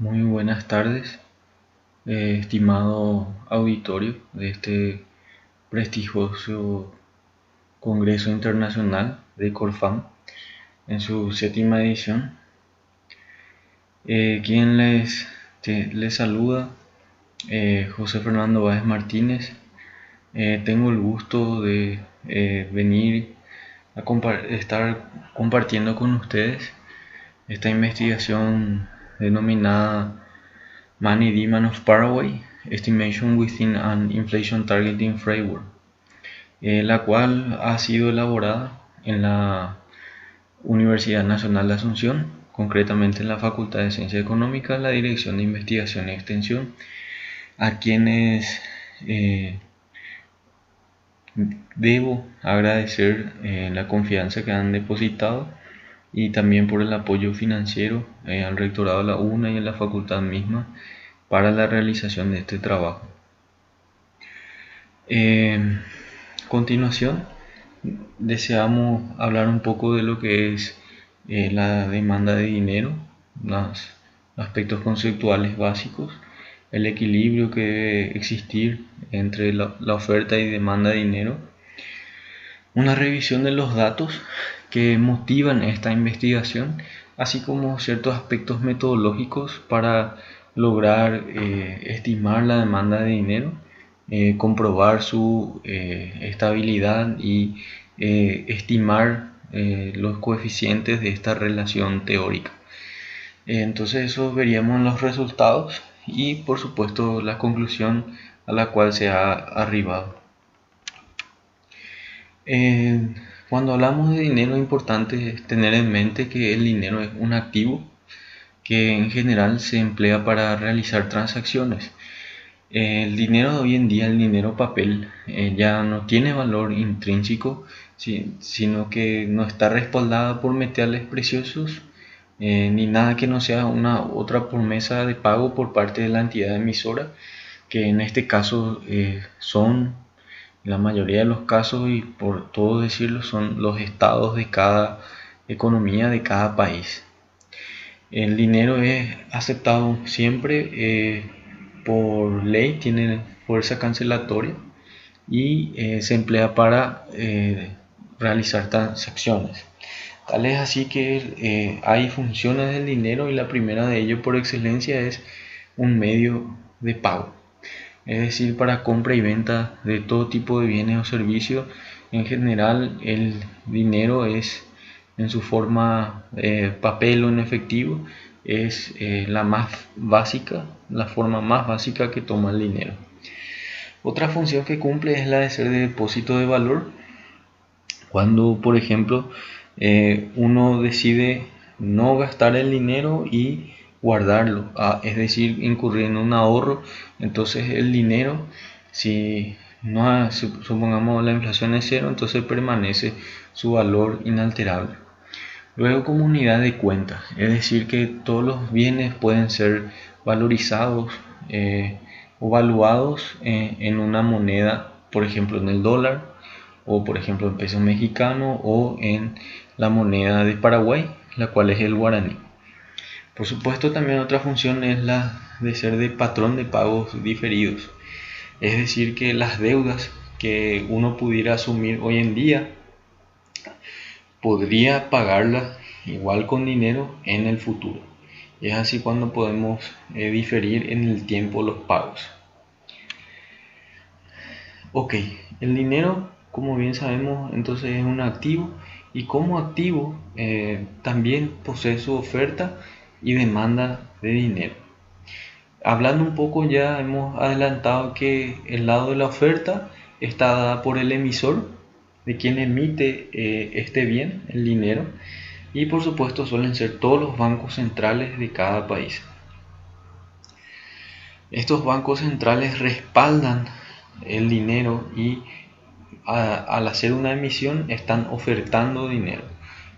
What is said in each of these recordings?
Muy buenas tardes, estimado auditorio de este prestigioso Congreso Internacional de Corfam en su séptima edición. Quien les saluda, José Fernando Báez Martínez. Tengo el gusto de venir a estar compartiendo con ustedes esta investigación denominada Money Demand of Paraguay, Estimation Within an Inflation Targeting Framework, la cual ha sido elaborada en la Universidad Nacional de Asunción, concretamente en la Facultad de Ciencias Económicas, la Dirección de Investigación y Extensión, a quienes debo agradecer la confianza que han depositado y también por el apoyo financiero al rectorado de la UNA y en la facultad misma para la realización de este trabajo. A continuación, deseamos hablar un poco de lo que es la demanda de dinero, los aspectos conceptuales básicos, el equilibrio que debe existir entre la oferta y demanda de dinero, una revisión de los datos que motivan esta investigación, así como ciertos aspectos metodológicos para lograr estimar la demanda de dinero, comprobar su estabilidad y estimar los coeficientes de esta relación teórica. Entonces eso veríamos en los resultados y por supuesto la conclusión a la cual se ha arribado. Cuando hablamos de dinero, es importante tener en mente que el dinero es un activo que en general se emplea para realizar transacciones. El dinero de hoy en día, el dinero papel, ya no tiene valor intrínseco, sino que no está respaldada por metales preciosos ni nada que no sea una otra promesa de pago por parte de la entidad emisora, que en este caso son la mayoría de los casos, y por todo decirlo, son los estados de cada economía de cada país. El dinero es aceptado siempre por ley, tiene fuerza cancelatoria y se emplea para realizar transacciones. Tal es así que hay funciones del dinero y la primera de ello por excelencia es un medio de pago. Es decir, para compra y venta de todo tipo de bienes o servicios. En general, el dinero es en su forma papel o en efectivo, es la más básica, la forma más básica que toma el dinero. Otra función que cumple es la de ser de depósito de valor. Cuando, por ejemplo, uno decide no gastar el dinero y guardarlo, es decir, incurrir en un ahorro, entonces el dinero, si no, supongamos la inflación es cero, entonces permanece su valor inalterable. Luego, como unidad de cuenta, es decir, que todos los bienes pueden ser valorizados o valuados en una moneda, por ejemplo en el dólar, o por ejemplo en peso mexicano, o en la moneda de Paraguay, la cual es el guaraní. Por supuesto, también otra función es la de ser de patrón de pagos diferidos, es decir, que las deudas que uno pudiera asumir hoy en día podría pagarlas igual con dinero en el futuro. Es así cuando podemos diferir en el tiempo los pagos. Ok, el dinero, como bien sabemos, entonces es un activo, y como activo también posee su oferta y demanda de dinero. Hablando un poco, ya hemos adelantado que el lado de la oferta está dada por el emisor, de quien emite este bien, el dinero, y por supuesto suelen ser todos los bancos centrales de cada país. Estos bancos centrales respaldan el dinero y al hacer una emisión están ofertando dinero.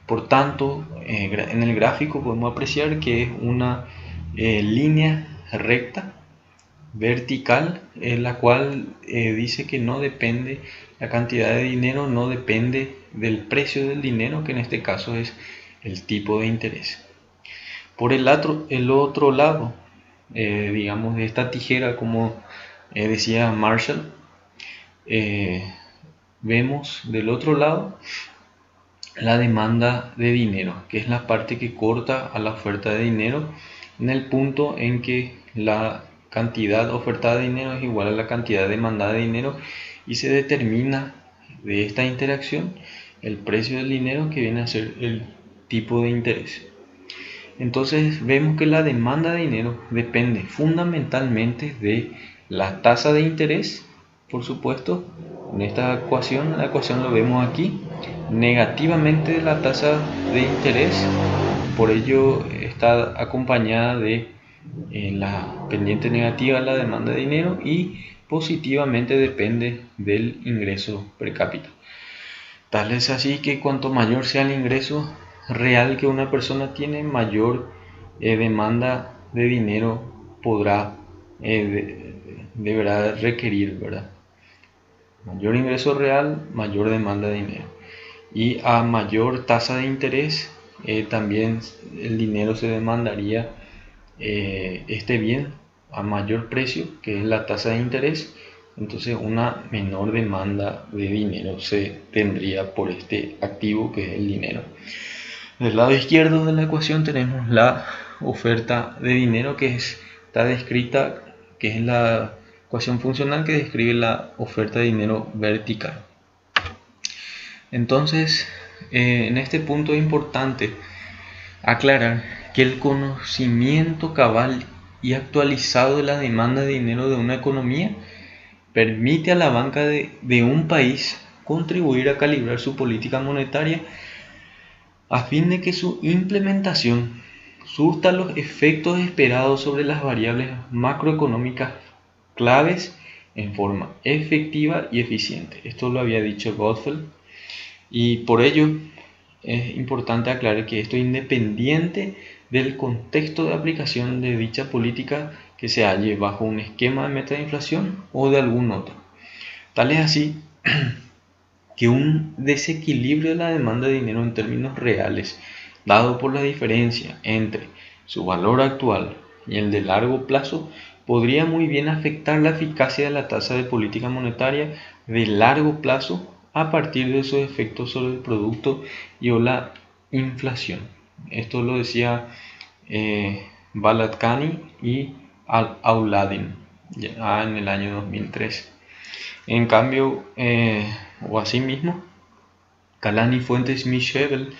Por tanto, en el gráfico podemos apreciar que es una línea recta, vertical, en la cual dice que no depende, la cantidad de dinero no depende del precio del dinero, que en este caso es el tipo de interés. Por el otro lado, digamos, de esta tijera, como decía Marshall, vemos del otro lado la demanda de dinero, que es la parte que corta a la oferta de dinero en el punto en que la cantidad ofertada de dinero es igual a la cantidad demandada de dinero, y se determina de esta interacción el precio del dinero, que viene a ser el tipo de interés. Entonces vemos que la demanda de dinero depende fundamentalmente de la tasa de interés, por supuesto. En esta ecuación, la ecuación lo vemos aquí, negativamente de la tasa de interés, por ello está acompañada de la pendiente negativa de la demanda de dinero, y positivamente depende del ingreso per cápita. Tal es así que cuanto mayor sea el ingreso real que una persona tiene, mayor demanda de dinero podrá deberá requerir, ¿verdad? Mayor ingreso real, mayor demanda de dinero. Y a mayor tasa de interés, también el dinero se demandaría este bien a mayor precio, que es la tasa de interés. Entonces una menor demanda de dinero se tendría por este activo, que es el dinero. Del lado izquierdo de la ecuación tenemos la oferta de dinero, que está descrita, que es la ecuación funcional que describe la oferta de dinero vertical. Entonces, en este punto es importante aclarar que el conocimiento cabal y actualizado de la demanda de dinero de una economía permite a la banca de un país contribuir a calibrar su política monetaria, a fin de que su implementación surta los efectos esperados sobre las variables macroeconómicas claves en forma efectiva y eficiente. Esto lo había dicho Gottfeld, y por ello es importante aclarar que esto es independiente del contexto de aplicación de dicha política, que se halle bajo un esquema de meta de inflación o de algún otro. Tal es así que un desequilibrio de la demanda de dinero en términos reales, dado por la diferencia entre su valor actual y el de largo plazo, podría muy bien afectar la eficacia de la tasa de política monetaria de largo plazo a partir de sus efectos sobre el producto y o la inflación. Esto lo decía Balatkani y Auladin ya en el año 2003. En cambio, o asimismo, Calan y Fuentes Michel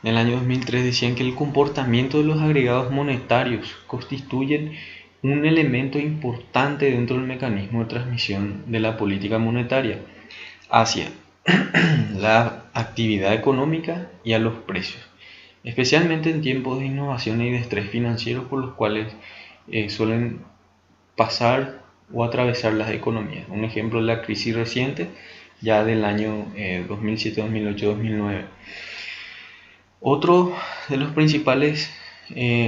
en el año 2003 decían que el comportamiento de los agregados monetarios constituyen un elemento importante dentro del mecanismo de transmisión de la política monetaria hacia la actividad económica y a los precios, especialmente en tiempos de innovación y de estrés financiero, por los cuales suelen pasar o atravesar las economías. Un ejemplo es la crisis reciente, ya del año 2007, 2008, 2009. Otro de los principales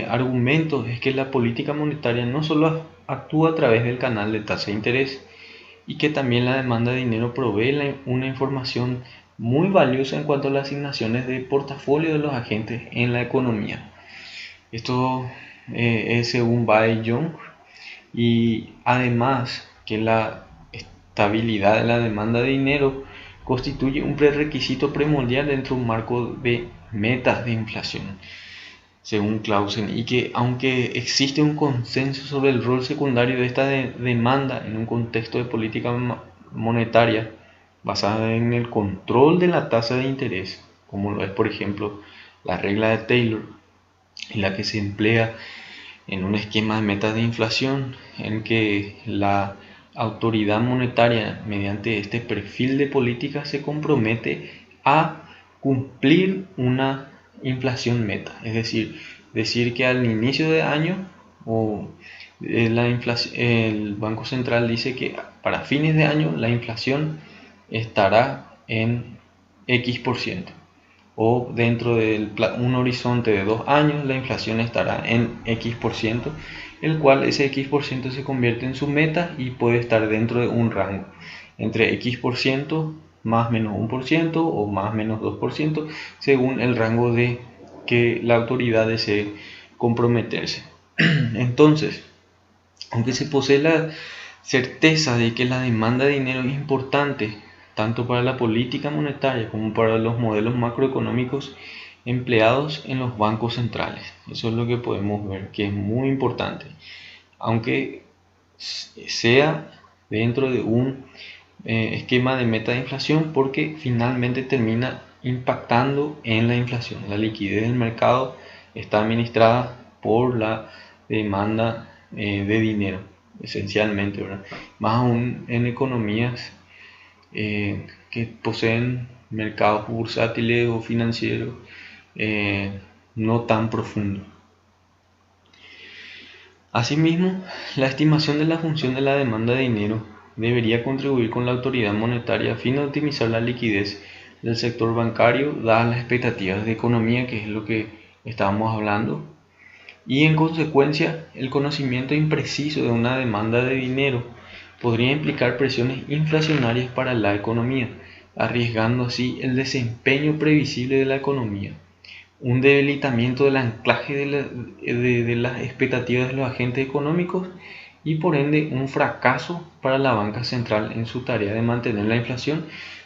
argumentos es que la política monetaria no solo actúa a través del canal de tasa de interés, y que también la demanda de dinero provee una información muy valiosa en cuanto a las asignaciones de portafolio de los agentes en la economía. Esto es según Bae Young, y además que la estabilidad de la demanda de dinero constituye un prerequisito primordial dentro de un marco de metas de inflación, según Clausen, y que aunque existe un consenso sobre el rol secundario de esta demanda en un contexto de política monetaria basada en el control de la tasa de interés, como lo es por ejemplo la regla de Taylor, en la que se emplea en un esquema de metas de inflación, en que la autoridad monetaria, mediante este perfil de política, se compromete a cumplir una inflación meta, es decir que al inicio de año el Banco Central dice que para fines de año la inflación estará en X%, o dentro de un horizonte de 2 años la inflación estará en X%, el cual ese X% se convierte en su meta y puede estar dentro de un rango entre X% más menos 1% o más menos 2%, según el rango de que la autoridad desee comprometerse. Entonces, Aunque se posee la certeza de que la demanda de dinero es importante tanto para la política monetaria como para los modelos macroeconómicos empleados en los bancos centrales. Eso es lo que podemos ver, que es muy importante. Aunque sea dentro de un esquema de meta de inflación, porque finalmente termina impactando en la inflación. La liquidez del mercado está administrada por la demanda de dinero, esencialmente, ¿verdad? Más aún en economías que poseen mercados bursátiles o financieros no tan profundos. Asimismo, la estimación de la función de la demanda de dinero debería contribuir con la autoridad monetaria a fin de optimizar la liquidez del sector bancario, dadas las expectativas de economía, que es lo que estábamos hablando, y en consecuencia el conocimiento impreciso de una demanda de dinero podría implicar presiones inflacionarias para la economía, arriesgando así el desempeño previsible de la economía, un debilitamiento del anclaje de las expectativas de los agentes económicos y por ende un fracaso para la banca central en su tarea de mantener la inflación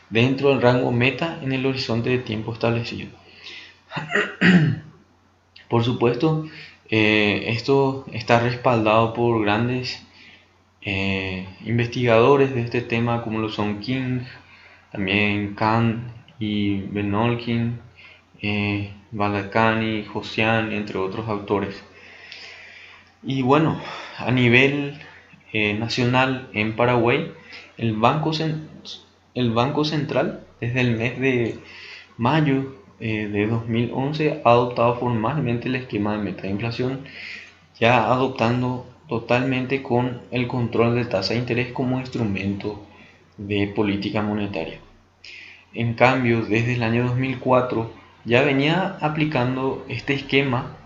dentro del rango meta en el horizonte de tiempo establecido. Por supuesto, esto está respaldado por grandes investigadores de este tema como lo son King, también Kant y Benolkin, Balacani, Josian, entre otros autores. Y bueno, a nivel nacional en Paraguay, el Banco Central desde el mes de mayo de 2011 ha adoptado formalmente el esquema de meta de inflación, ya adoptando totalmente con el control de tasa de interés como instrumento de política monetaria. En cambio, desde el año 2004 ya venía aplicando este esquema,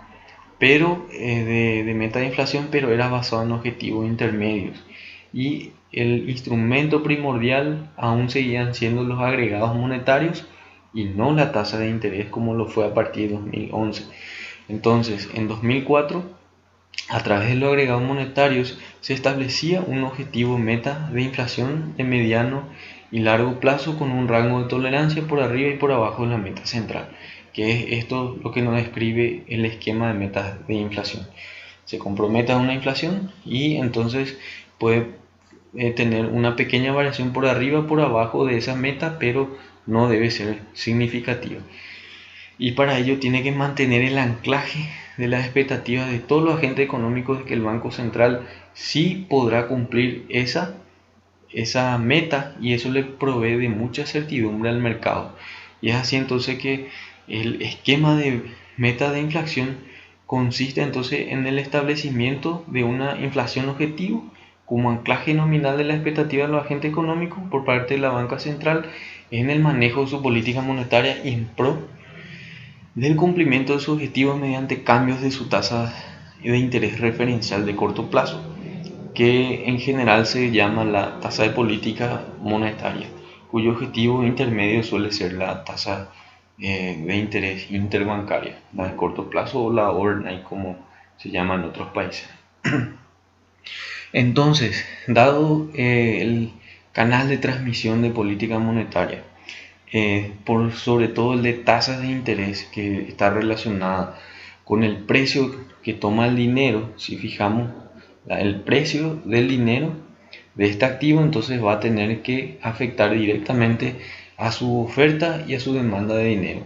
pero de meta de inflación, pero era basado en objetivos intermedios. Y el instrumento primordial aún seguían siendo los agregados monetarios y no la tasa de interés como lo fue a partir de 2011. Entonces, en 2004, a través de los agregados monetarios se establecía un objetivo meta de inflación de mediano y largo plazo con un rango de tolerancia por arriba y por abajo de la meta central, que es esto lo que nos describe el esquema de metas de inflación. Se compromete a una inflación y entonces puede tener una pequeña variación por arriba o por abajo de esa meta, pero no debe ser significativa. Y para ello tiene que mantener el anclaje de las expectativas de todos los agentes económicos de que el Banco Central sí podrá cumplir esa meta, y eso le provee de mucha certidumbre al mercado. Y es así entonces que el esquema de meta de inflación consiste entonces en el establecimiento de una inflación objetivo como anclaje nominal de la expectativa de los agentes económicos por parte de la banca central en el manejo de su política monetaria y en pro del cumplimiento de sus objetivos mediante cambios de su tasa de interés referencial de corto plazo, que en general se llama la tasa de política monetaria, cuyo objetivo intermedio suele ser la tasa de interés interbancaria, la de corto plazo o la overnight como se llama en otros países. Entonces, dado el canal de transmisión de política monetaria, por sobre todo el de tasas de interés, que está relacionada con el precio que toma el dinero, si fijamos el precio del dinero de este activo, entonces va a tener que afectar directamente a su oferta y a su demanda de dinero.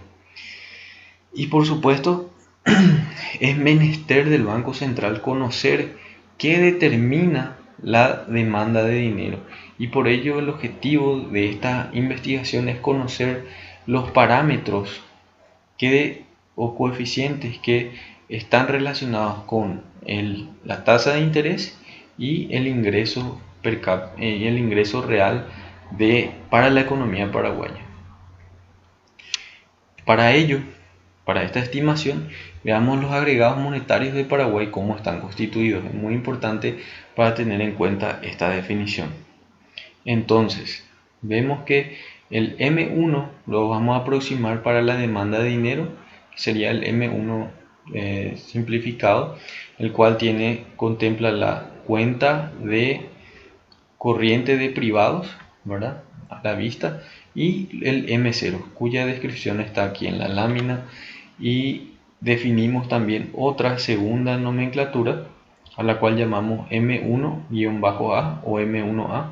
Y por supuesto, es menester del Banco Central conocer qué determina la demanda de dinero, y por ello el objetivo de esta investigación es conocer los parámetros o coeficientes que están relacionados con la tasa de interés y el ingreso real para la economía paraguaya. Para ello, para esta estimación, veamos los agregados monetarios de Paraguay, cómo están constituidos. Es muy importante para tener en cuenta esta definición. Entonces, vemos que el M1 lo vamos a aproximar para la demanda de dinero, que sería el M1 simplificado, el cual contempla la cuenta de corriente de privados, ¿verdad? A la vista, y el M0, cuya descripción está aquí en la lámina, y definimos también otra segunda nomenclatura a la cual llamamos M1-A o M1A,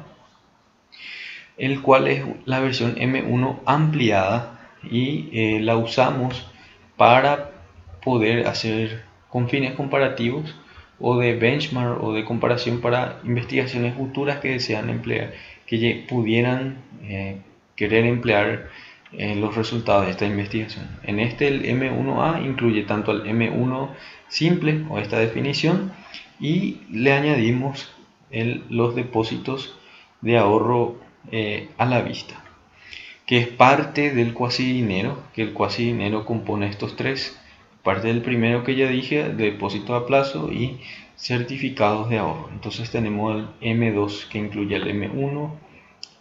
el cual es la versión M1 ampliada, y la usamos para poder hacer con fines comparativos o de benchmark o de comparación para investigaciones futuras que desean emplear, que pudieran querer emplear los resultados de esta investigación. En este, el M1A incluye tanto el M1 simple o esta definición, y le añadimos los depósitos de ahorro a la vista, que es parte del cuasidinero, que el cuasidinero compone estos tres: parte del primero que ya dije, depósito a plazo y certificados de ahorro. Entonces tenemos el M2, que incluye al M1,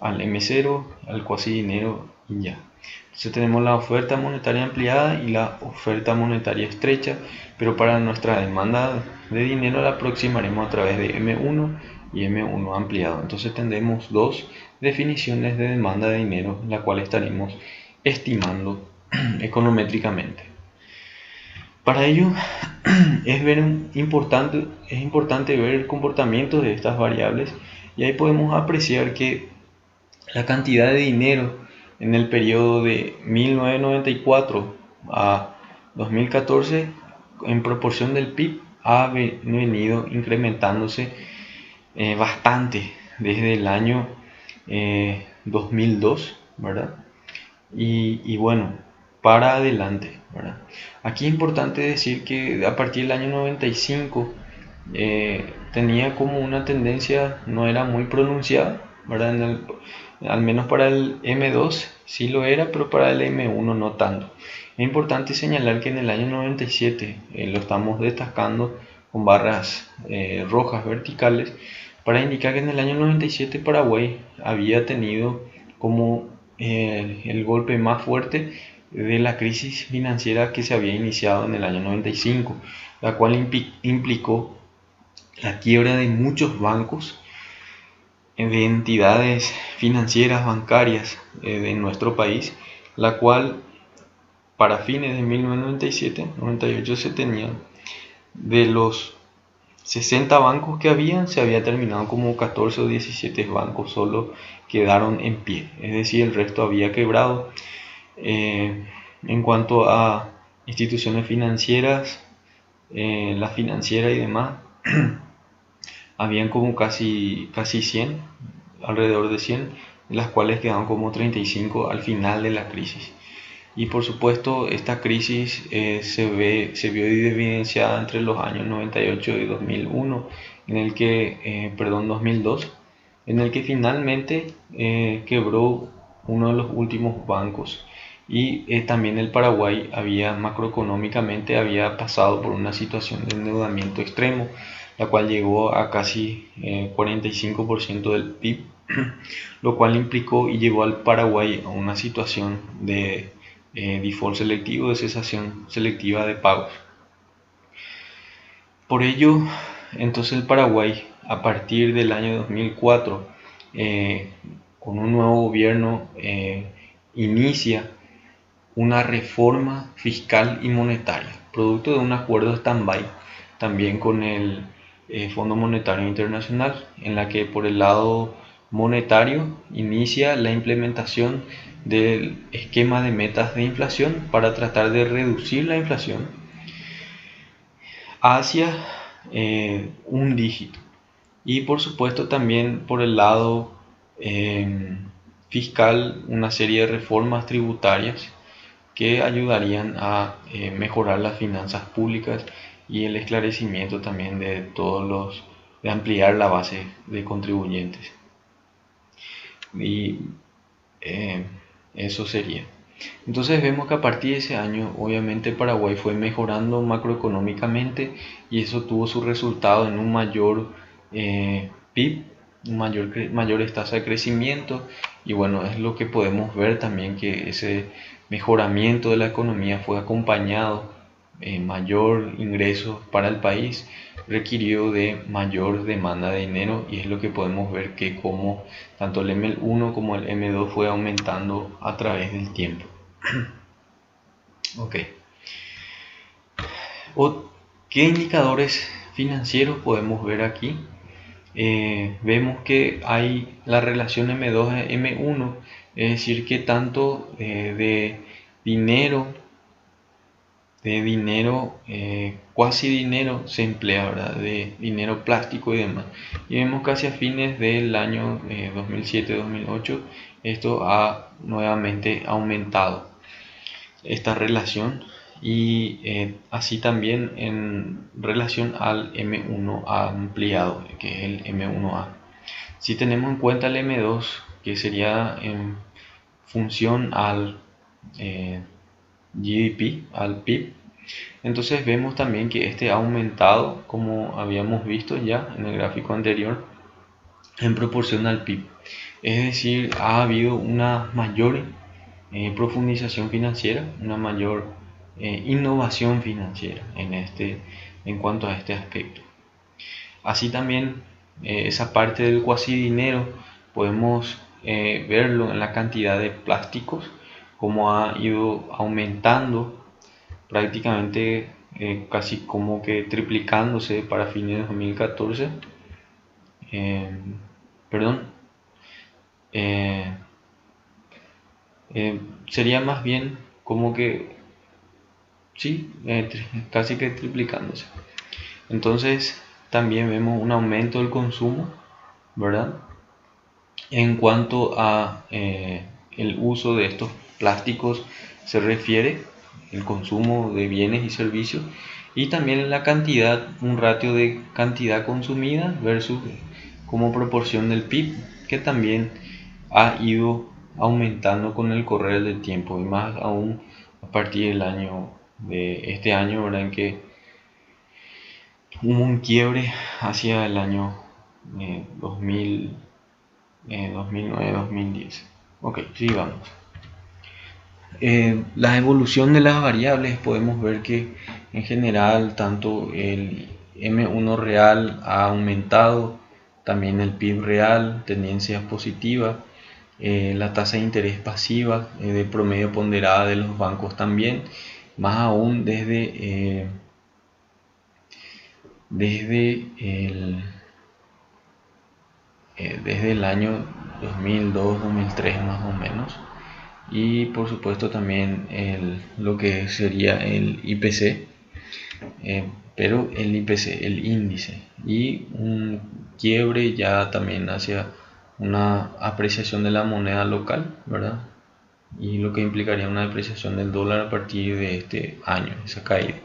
al M0, al cuasidinero y ya. Entonces tenemos la oferta monetaria ampliada y la oferta monetaria estrecha, pero para nuestra demanda de dinero la aproximaremos a través de M1 y M1 ampliado. Entonces tendremos dos definiciones de demanda de dinero, la cual estaremos estimando econométricamente. Para ello es importante ver el comportamiento de estas variables, y ahí podemos apreciar que la cantidad de dinero en el periodo de 1994 a 2014 en proporción del PIB ha venido incrementándose bastante desde el año 2002, ¿verdad? Y bueno, para adelante, ¿verdad? Aquí es importante decir que a partir del año 95 tenía como una tendencia, no era muy pronunciada, ¿verdad? Al menos para el M2 sí lo era, pero para el M1 no tanto. Es importante señalar que en el año 97 lo estamos destacando con barras rojas verticales para indicar que en el año 97 Paraguay había tenido como el golpe más fuerte de la crisis financiera que se había iniciado en el año 95, la cual implicó la quiebra de muchos bancos, de entidades financieras bancarias de nuestro país, la cual para fines de 1997-98 se tenían de los 60 bancos que habían, se había terminado como 14 o 17 bancos solo quedaron en pie, es decir, el resto había quebrado. En cuanto a instituciones financieras, la financiera y demás, habían como casi 100, alrededor de 100, de las cuales quedaron como 35 al final de la crisis. Y por supuesto esta crisis se vio evidenciada entre los años 98 y 2001, 2002, en el que finalmente quebró uno de los últimos bancos. Y también el Paraguay macroeconómicamente había pasado por una situación de endeudamiento extremo, la cual llegó a casi 45% del PIB, lo cual implicó y llevó al Paraguay a una situación de default selectivo, de cesación selectiva de pagos. Por ello, entonces el Paraguay, a partir del año 2004, con un nuevo gobierno, inicia una reforma fiscal y monetaria, producto de un acuerdo stand-by también con el Fondo Monetario Internacional, en la que por el lado monetario inicia la implementación del esquema de metas de inflación para tratar de reducir la inflación hacia un dígito, y por supuesto también por el lado fiscal una serie de reformas tributarias que ayudarían a mejorar las finanzas públicas y el esclarecimiento también de de ampliar la base de contribuyentes. Y eso sería. Entonces vemos que a partir de ese año obviamente Paraguay fue mejorando macroeconómicamente, y eso tuvo su resultado en un mayor PIB, mayores tasas de crecimiento, y bueno, es lo que podemos ver también, que ese mejoramiento de la economía fue acompañado mayor ingreso para el país requirió de mayor demanda de dinero, y es lo que podemos ver que como tanto el M1 como el M2 fue aumentando a través del tiempo. Ok. ¿Qué indicadores financieros podemos ver aquí? Vemos que hay la relación M2 a M1, es decir, que tanto de dinero, cuasi dinero se emplea, ¿verdad? De dinero plástico y demás. Y vemos casi a fines del año 2007-2008, esto ha nuevamente aumentado esta relación, y así también en relación al M1 ampliado, que es el M1A. Si tenemos en cuenta el M2, que sería en función al GDP, al PIB, entonces vemos también que este ha aumentado, como habíamos visto ya en el gráfico anterior, en proporción al PIB. Es decir, ha habido una mayor profundización financiera, una mayor innovación financiera en cuanto a este aspecto. Así también esa parte del cuasi dinero podemos verlo en la cantidad de plásticos, como ha ido aumentando prácticamente, casi como que triplicándose para fines de 2014. Perdón. Eh, Sería más bien como que sí, casi que triplicándose. Entonces también vemos un aumento del consumo, ¿verdad? En cuanto a el uso de estos plásticos se refiere, el consumo de bienes y servicios, y también la cantidad, un ratio de cantidad consumida versus como proporción del PIB, que también ha ido aumentando con el correr del tiempo, y más aún a partir del año de este año, ¿verdad? En que hubo un quiebre hacia el año 2009-2010. Ok, sigamos. La evolución de las variables, podemos ver que en general tanto el M1 real ha aumentado, también el PIB real, tendencia positiva, la tasa de interés pasiva de promedio ponderada de los bancos también, más aún desde el año 2002-2003 más o menos. Y por supuesto también lo que sería el IPC, pero el IPC, el índice, y un quiebre ya también hacia una apreciación de la moneda local, ¿verdad? Y lo que implicaría una depreciación del dólar a partir de este año, esa caída.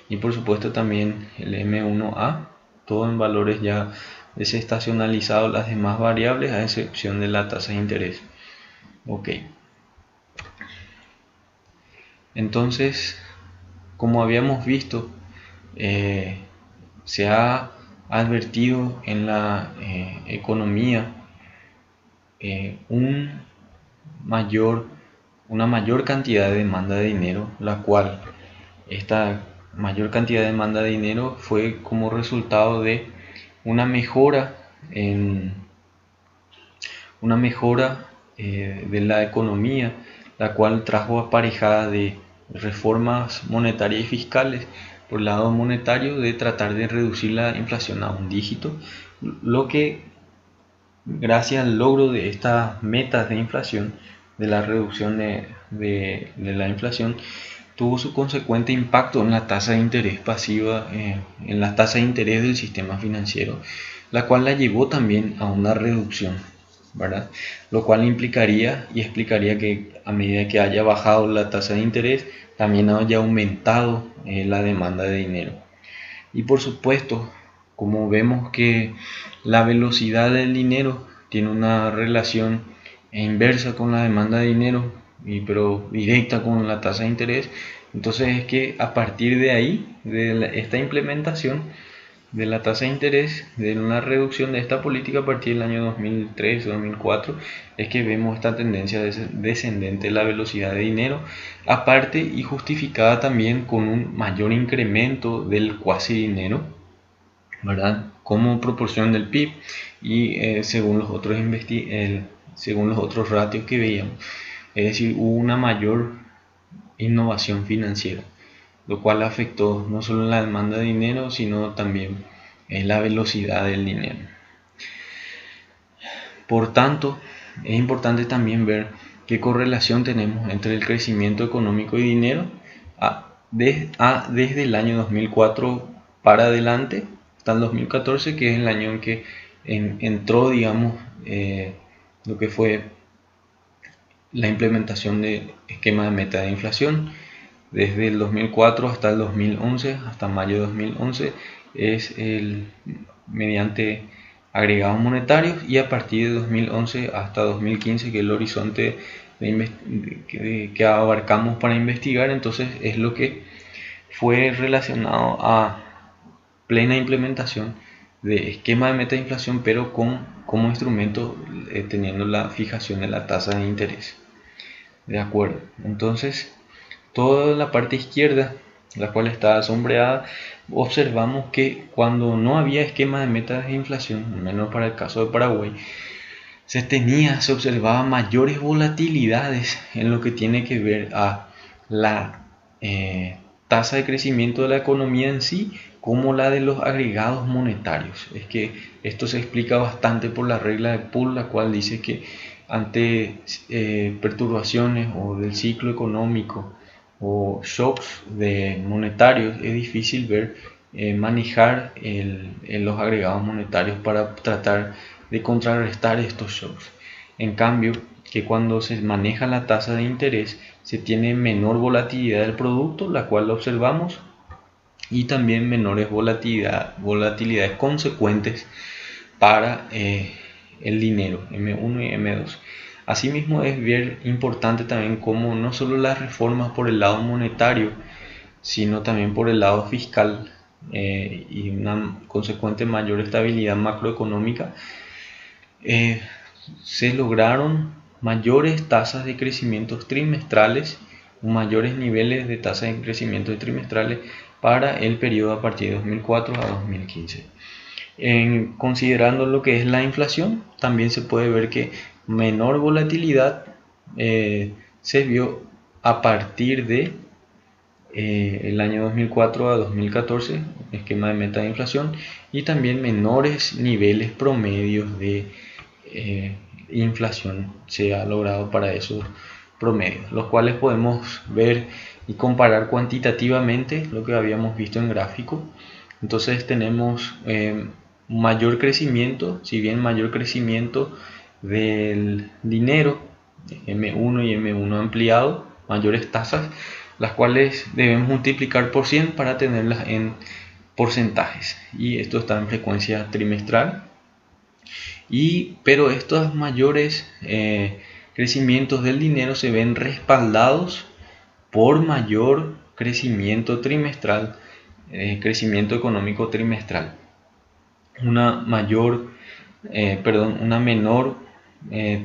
Y por supuesto también el M1A, todo en valores ya desestacionalizados, las demás variables a excepción de la tasa de interés. Ok. Entonces, como habíamos visto, se ha advertido en la economía una mayor cantidad de demanda de dinero, la cual esta mayor cantidad de demanda de dinero fue como resultado de una mejora de la economía, la cual trajo aparejada de reformas monetarias y fiscales por el lado monetario, de tratar de reducir la inflación a un dígito, lo que gracias al logro de estas metas de inflación, de la reducción de la inflación, tuvo su consecuente impacto en la tasa de interés pasiva, en la tasa de interés del sistema financiero, la cual la llevó también a una reducción, ¿verdad? Lo cual implicaría y explicaría que a medida que haya bajado la tasa de interés, también haya aumentado la demanda de dinero. Y por supuesto, como vemos que la velocidad del dinero tiene una relación inversa con la demanda de dinero, pero directa con la tasa de interés, entonces es que a partir de ahí, de esta implementación, de la tasa de interés, de una reducción de esta política a partir del año 2003 o 2004, es que vemos esta tendencia descendente de la velocidad de dinero, aparte y justificada también con un mayor incremento del cuasi dinero, ¿verdad? Como proporción del PIB y según los otros ratios que veíamos. Es decir, hubo una mayor innovación financiera, lo cual afectó no solo la demanda de dinero, sino también la velocidad del dinero. Por tanto, es importante también ver qué correlación tenemos entre el crecimiento económico y dinero desde el año 2004 para adelante hasta el 2014, que es el año en que entró, digamos, lo que fue la implementación del esquema de meta de inflación. Desde el 2004 hasta el 2011, hasta mayo de 2011, es mediante agregados monetarios, y a partir de 2011 hasta 2015, que es el horizonte que abarcamos para investigar, entonces es lo que fue relacionado a plena implementación de esquema de meta de inflación, pero como instrumento teniendo la fijación de la tasa de interés. De acuerdo, entonces toda la parte izquierda, la cual está sombreada, observamos que cuando no había esquema de metas de inflación, al menos para el caso de Paraguay, se observaban mayores volatilidades en lo que tiene que ver a la tasa de crecimiento de la economía en sí, como la de los agregados monetarios. Es que esto se explica bastante por la regla de Poole, la cual dice que ante perturbaciones o del ciclo económico o shocks monetarios, es difícil manejar los agregados monetarios para tratar de contrarrestar estos shocks. En cambio, que cuando se maneja la tasa de interés se tiene menor volatilidad del producto, la cual lo observamos, y también menores volatilidades consecuentes para el dinero, M1 y M2. Asimismo, es bien importante también cómo no solo las reformas por el lado monetario, sino también por el lado fiscal y una consecuente mayor estabilidad macroeconómica, se lograron mayores tasas de crecimiento trimestrales, mayores niveles de tasas de crecimiento trimestrales para el periodo a partir de 2004 a 2015. Considerando lo que es la inflación, también se puede ver que menor volatilidad se vio a partir de el año 2004 a 2014, esquema de meta de inflación, y también menores niveles promedios de inflación se ha logrado para esos promedios, los cuales podemos ver y comparar cuantitativamente lo que habíamos visto en gráfico. Entonces tenemos mayor crecimiento, si bien mayor crecimiento del dinero, M1 y M1 ampliado, mayores tasas, las cuales debemos multiplicar por 100 para tenerlas en porcentajes, y esto está en frecuencia trimestral. Pero estos mayores crecimientos del dinero se ven respaldados por mayor crecimiento trimestral, crecimiento económico trimestral, una menor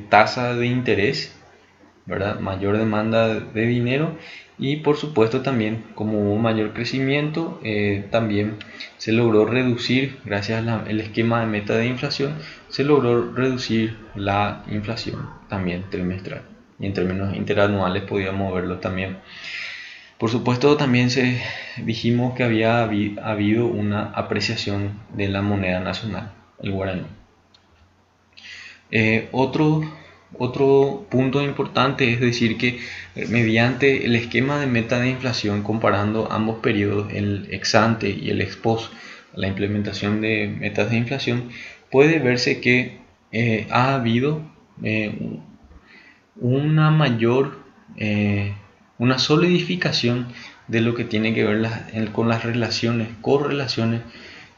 tasa de interés, ¿verdad? Mayor demanda de dinero, y por supuesto también como hubo mayor crecimiento, también se logró reducir, gracias al esquema de meta de inflación, se logró reducir la inflación también trimestral, y en términos interanuales podíamos verlo también. Por supuesto también dijimos que había habido una apreciación de la moneda nacional, el guaraní. Otro punto importante es decir que mediante el esquema de meta de inflación, comparando ambos periodos, el ex ante y el ex post, la implementación de metas de inflación, puede verse que ha habido una solidificación de lo que tiene que ver con las correlaciones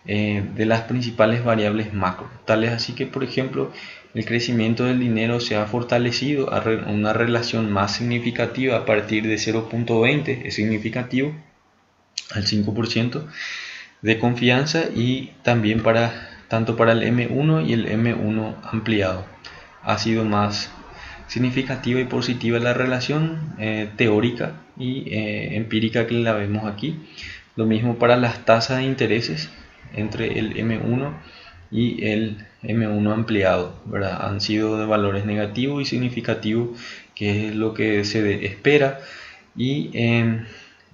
de las principales variables macro, tales así que, por ejemplo, el crecimiento del dinero se ha fortalecido a una relación más significativa a partir de 0.20, es significativo, al 5%, de confianza y también tanto para el M1 y el M1 ampliado. Ha sido más significativa y positiva la relación teórica y empírica que la vemos aquí. Lo mismo para las tasas de intereses entre el M1 y el M1 ampliado, ¿verdad? Han sido de valores negativos y significativos, que es lo que se espera, y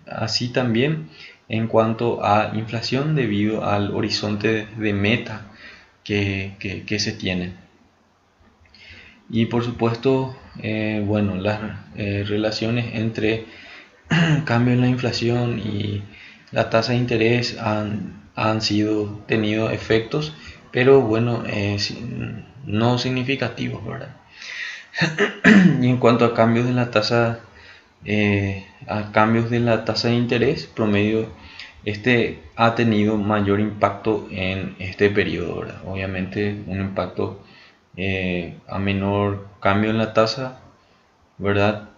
así también en cuanto a inflación debido al horizonte de meta que se tiene. Y por supuesto, bueno, las relaciones entre cambio en la inflación y la tasa de interés han sido tenido efectos, pero bueno, no significativos, ¿verdad? Y en cuanto a cambios de la tasa de interés promedio, este ha tenido mayor impacto en este periodo, ¿verdad? Obviamente un impacto a menor cambio en la tasa, ¿verdad?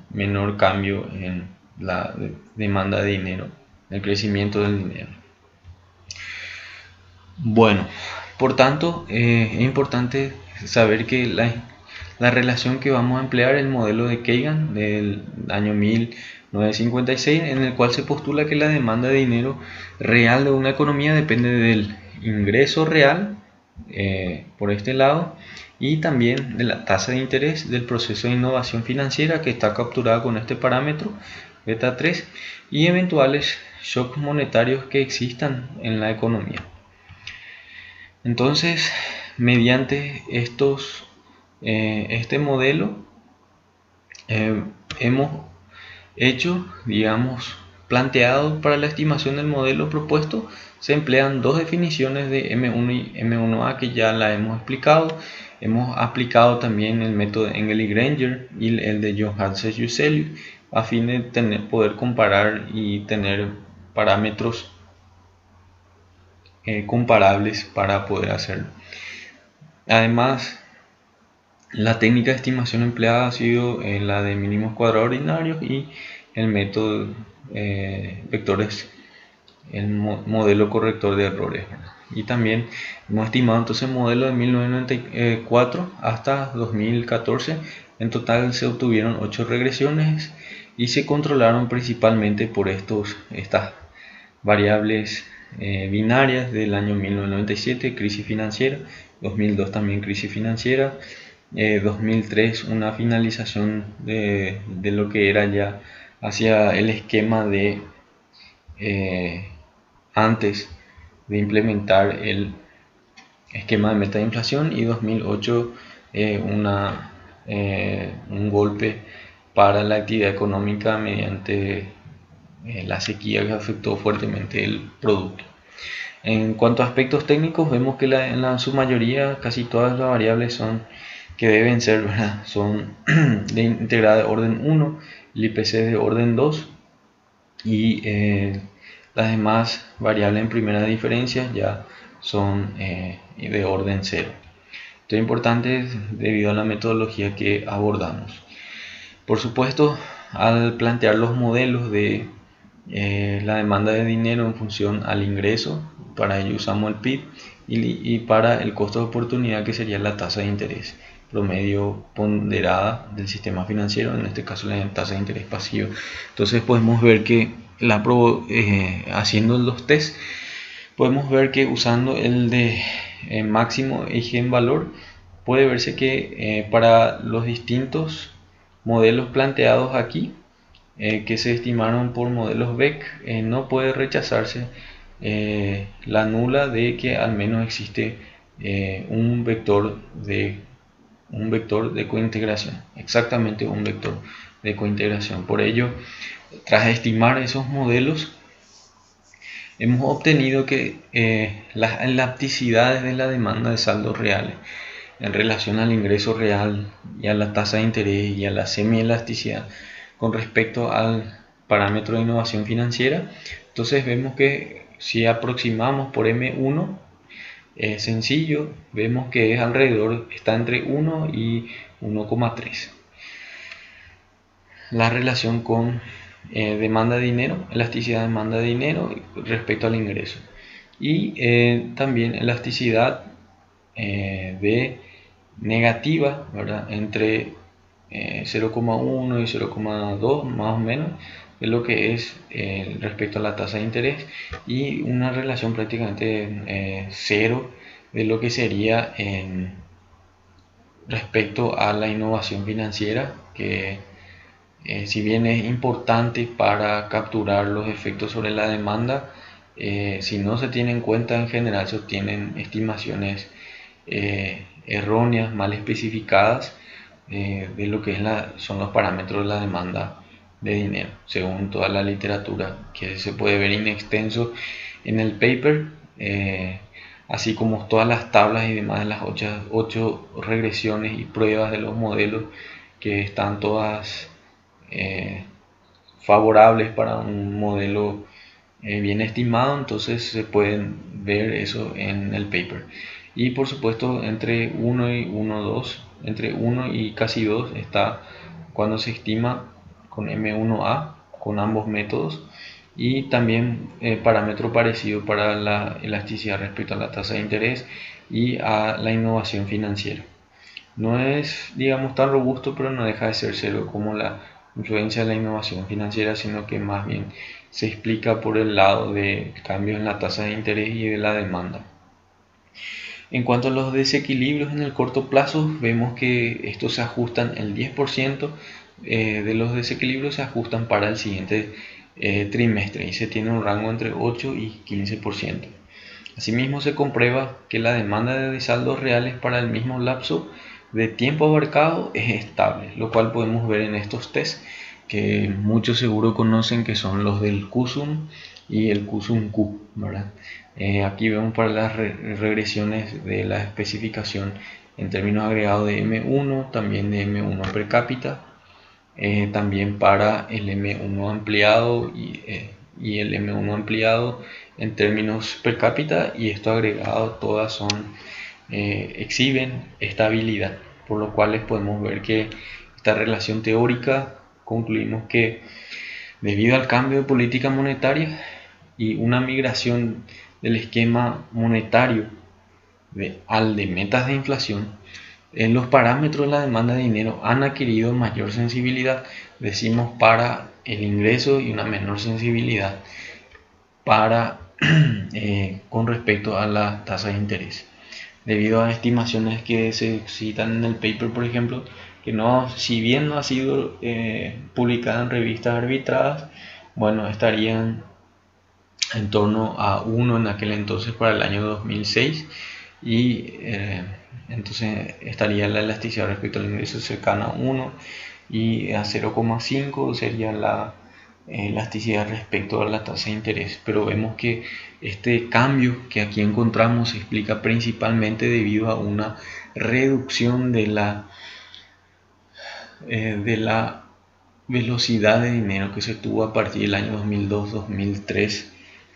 Menor cambio en la demanda de dinero, el crecimiento del dinero. Bueno, por tanto, es importante saber que la relación que vamos a emplear es el modelo de Kagan del año 1956, en el cual se postula que la demanda de dinero real de una economía depende del ingreso real, por este lado, y también de la tasa de interés del proceso de innovación financiera, que está capturada con este parámetro beta 3, y eventuales shocks monetarios que existan en la economía. Entonces, mediante este modelo, hemos hecho, digamos, planteado para la estimación del modelo propuesto, se emplean dos definiciones de M1 y M1A que ya la hemos explicado. Hemos aplicado también el método Engel y Granger y el de Johansen y Uselius a fin de poder comparar y tener parámetros comparables para poder hacerlo. Además, la técnica de estimación empleada ha sido la de mínimos cuadrados ordinarios y el método vectores, el modelo corrector de errores, ¿verdad? Y también hemos estimado entonces el modelo de 1994 hasta 2014. En total se obtuvieron 8 regresiones y se controlaron principalmente por estas variables binarias del año 1997, crisis financiera, 2002 también crisis financiera, 2003 una finalización de lo que era ya hacia el esquema de antes de implementar el esquema de meta de inflación, y 2008 un golpe para la actividad económica mediante la sequía que afectó fuertemente el producto. En cuanto a aspectos técnicos, vemos que en su mayoría casi todas las variables que deben ser, ¿verdad?, son de integrada de orden 1, el IPC de orden 2 y las demás variables en primera diferencia ya son de orden 0. Esto es importante debido a la metodología que abordamos. Por supuesto, al plantear los modelos de la demanda de dinero en función al ingreso, para ello usamos el PIB, y para el costo de oportunidad, que sería la tasa de interés promedio ponderada del sistema financiero, en este caso la tasa de interés pasivo. Entonces podemos ver que haciendo los test, podemos ver que usando el de máximo eigen valor, puede verse que para los distintos modelos planteados aquí, que se estimaron por modelos Beck, no puede rechazarse la nula de que al menos existe un vector de cointegración, exactamente un vector de cointegración. Por ello, tras estimar esos modelos, hemos obtenido que las elasticidades de la demanda de saldos reales en relación al ingreso real y a la tasa de interés y a la semielasticidad con respecto al parámetro de innovación financiera, entonces vemos que si aproximamos por M1 sencillo, vemos que está entre 1 y 1,3 la relación con demanda de dinero, elasticidad de demanda de dinero respecto al ingreso. Y también elasticidad de negativa, ¿verdad? Entre 0,1 y 0,2 más o menos de lo que es respecto a la tasa de interés, y una relación prácticamente cero de lo que sería respecto a la innovación financiera, que si bien es importante para capturar los efectos sobre la demanda, si no se tiene en cuenta, en general se obtienen estimaciones erróneas, mal especificadas de lo que son los parámetros de la demanda de dinero, según toda la literatura que se puede ver in extenso en el paper, así como todas las tablas y demás de las 8 regresiones y pruebas de los modelos, que están todas favorables para un modelo bien estimado. Entonces se pueden ver eso en el paper. Y por supuesto entre 1 y 1,2, entre 1 y casi 2 está cuando se estima con M1A, con ambos métodos, y también parámetro parecido para la elasticidad respecto a la tasa de interés y a la innovación financiera. No es, digamos, tan robusto, pero no deja de ser cero como la influencia de la innovación financiera, sino que más bien se explica por el lado de cambios en la tasa de interés y de la demanda. En cuanto a los desequilibrios en el corto plazo, vemos que estos se ajustan, el 10% de los desequilibrios se ajustan para el siguiente trimestre, y se tiene un rango entre 8 y 15%. Asimismo, se comprueba que la demanda de saldos reales para el mismo lapso de tiempo abarcado es estable, lo cual podemos ver en estos test que muchos seguro conocen, que son los del QSUM y el QSUM-Q, ¿verdad? Aquí vemos para las regresiones de la especificación en términos agregados de M1, también de M1 per cápita, también para el M1 ampliado y el M1 ampliado en términos per cápita, y esto agregado todas exhiben estabilidad, por lo cual podemos ver que esta relación teórica, concluimos que debido al cambio de política monetaria y una migración del esquema monetario al de metas de inflación, los parámetros de la demanda de dinero han adquirido mayor sensibilidad, decimos, para el ingreso, y una menor sensibilidad para con respecto a la tasa de interés, debido a estimaciones que se citan en el paper, por ejemplo, que no, si bien no ha sido publicada en revistas arbitradas, bueno, estarían en torno a 1 en aquel entonces para el año 2006, y entonces estaría la elasticidad respecto al ingreso cercana a 1, y a 0,5 sería la elasticidad respecto a la tasa de interés. Pero vemos que este cambio que aquí encontramos se explica principalmente debido a una reducción de la velocidad de dinero que se tuvo a partir del año 2002-2003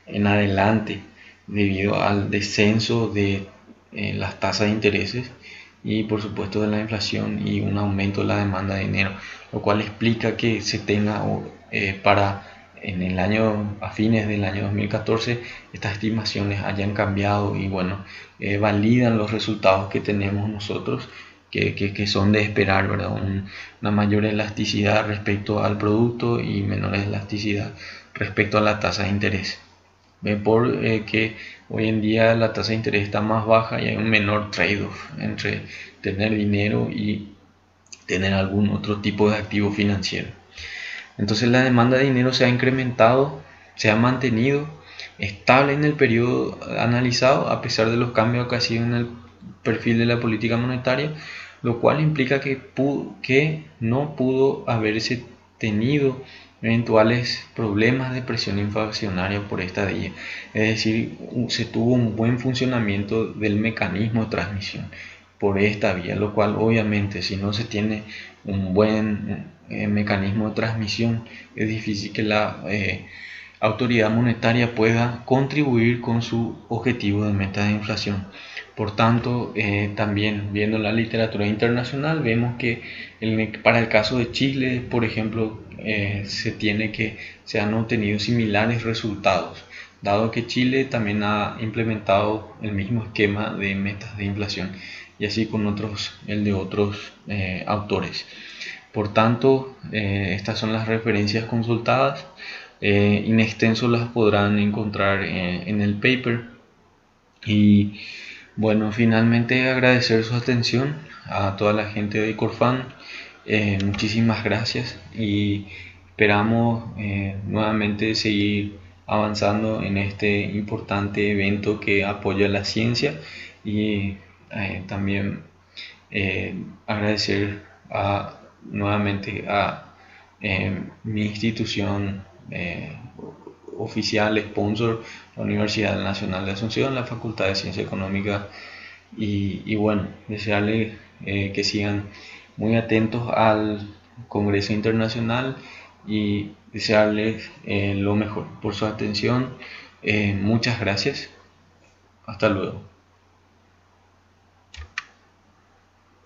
en adelante, debido al descenso de las tasas de intereses y por supuesto de la inflación y un aumento de la demanda de dinero, lo cual explica que se tenga en el año, a fines del año 2014, estas estimaciones hayan cambiado, y bueno, validan los resultados que tenemos nosotros, que son de esperar, ¿verdad? Una mayor elasticidad respecto al producto y menor elasticidad respecto a la tasa de interés. Por que hoy en día la tasa de interés está más baja y hay un menor trade-off entre tener dinero y tener algún otro tipo de activo financiero. Entonces la demanda de dinero se ha incrementado, se ha mantenido estable en el periodo analizado, a pesar de los cambios que ha sido en el perfil de la política monetaria, lo cual implica que no pudo haberse tenido eventuales problemas de presión inflacionaria por esta vía. Es decir, se tuvo un buen funcionamiento del mecanismo de transmisión por esta vía, lo cual obviamente, si no se tiene un buen mecanismo de transmisión, es difícil que la autoridad monetaria pueda contribuir con su objetivo de meta de inflación. Por tanto, también viendo la literatura internacional, vemos que para el caso de Chile, por ejemplo, se han obtenido similares resultados, dado que Chile también ha implementado el mismo esquema de metas de inflación, y así con el de otros autores. Por tanto, estas son las referencias consultadas. In extenso las podrán encontrar en el paper. Y bueno, finalmente agradecer su atención a toda la gente de Corfan. Muchísimas gracias y esperamos nuevamente seguir avanzando en este importante evento que apoya la ciencia, y también agradecer nuevamente a mi institución oficial, sponsor, la Universidad Nacional de Asunción, la Facultad de Ciencia Económica, y bueno, desearles que sigan muy atentos al Congreso Internacional y desearles lo mejor por su atención. Muchas gracias. Hasta luego.